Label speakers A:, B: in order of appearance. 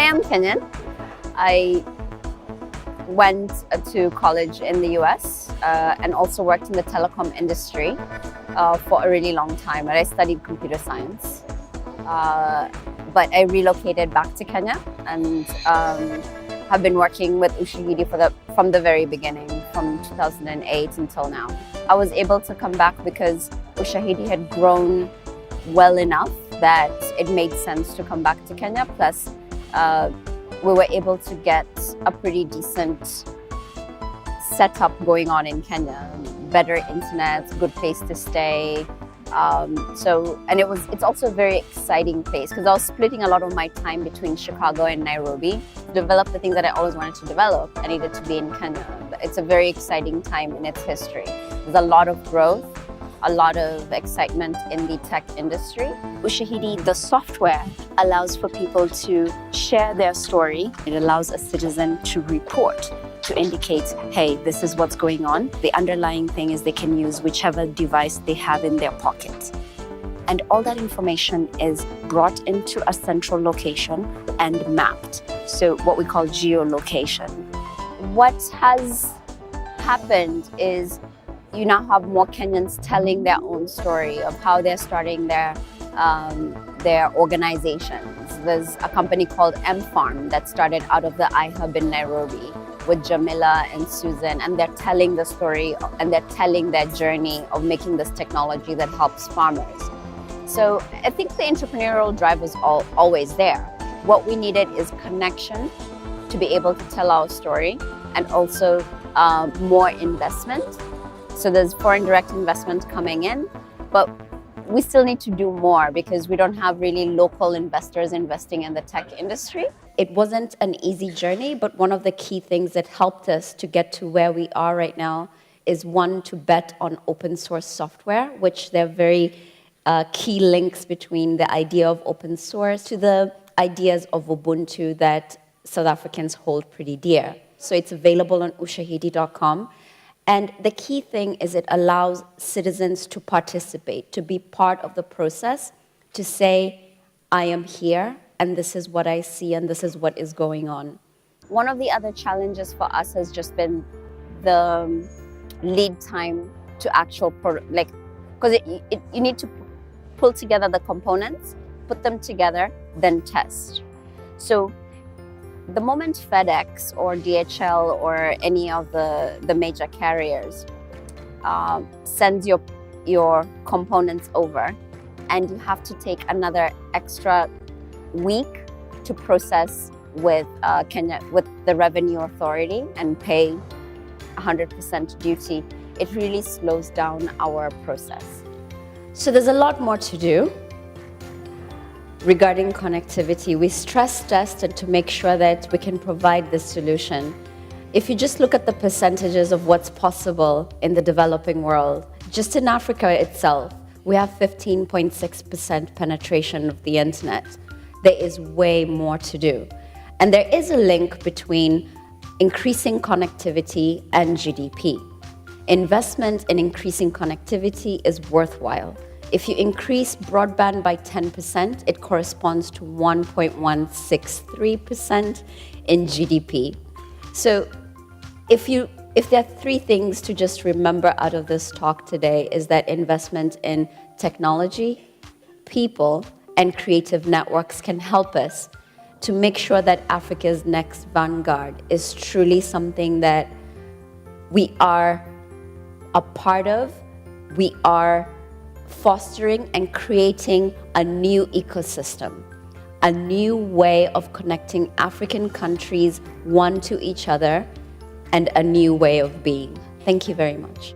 A: am Kenyan. I went to college in the US and also worked in the telecom industry for a really long time. I studied computer science, but I relocated back to Kenya and have been working with Ushahidi from the very beginning, from 2008 until now. I was able to come back because Ushahidi had grown well enough that it made sense to come back to Kenya. Plus, we were able to get a pretty decent setup going on in Kenya. Better internet, good place to stay. It's also a very exciting place because I was splitting a lot of my time between Chicago and Nairobi. To develop the things that I always wanted to develop, I needed to be in Kenya. It's a very exciting time in its history. There's a lot of growth, a lot of excitement in the tech industry.
B: Ushahidi, the software, allows for people to share their story. It allows a citizen to report, to indicate, hey, this is what's going on. The underlying thing is they can use whichever device they have in their pocket. And all that information is brought into a central location and mapped. So what we call geolocation.
A: What has happened is you now have more Kenyans telling their own story of how they're starting their organizations. There's a company called M-Farm that started out of the iHub in Nairobi with Jamila and Susan, and they're telling the story and they're telling their journey of making this technology that helps farmers. So I think the entrepreneurial drive was always there. What we needed is connection to be able to tell our story, and also more investment. So there's foreign direct investment coming in, but we still need to do more because we don't have really local investors investing in the tech industry. It wasn't an easy journey, but one of the key things that helped us to get to where we are right now is, one, to bet on open source software, which there are very key links between the idea of open source to the ideas of Ubuntu that South Africans hold pretty dear. So it's available on ushahidi.com. And the key thing is it allows citizens to participate, to be part of the process, to say, I am here, and this is what I see, and this is what is going on. One of the other challenges for us has just been the lead time to actual product, because you need to pull together the components, put them together, then test. So the moment FedEx or DHL or any of the major carriers sends your components over, and you have to take another extra week to process with Kenya, with the Revenue Authority, and pay 100% duty, it really slows down our process. So there's a lot more to do. Regarding connectivity, we stress tested to make sure that we can provide this solution. If you just look at the percentages of what's possible in the developing world, just in Africa itself, we have 15.6% penetration of the internet. There is way more to do. And there is a link between increasing connectivity and GDP. Investment in increasing connectivity is worthwhile. If you increase broadband by 10%, it corresponds to 1.163% in GDP. So if there are three things to just remember out of this talk today, is that investment in technology, people, and creative networks can help us to make sure that Africa's next vanguard is truly something that we are a part of, we are fostering and creating a new ecosystem, a new way of connecting African countries one to each other, and a new way of being. Thank you very much.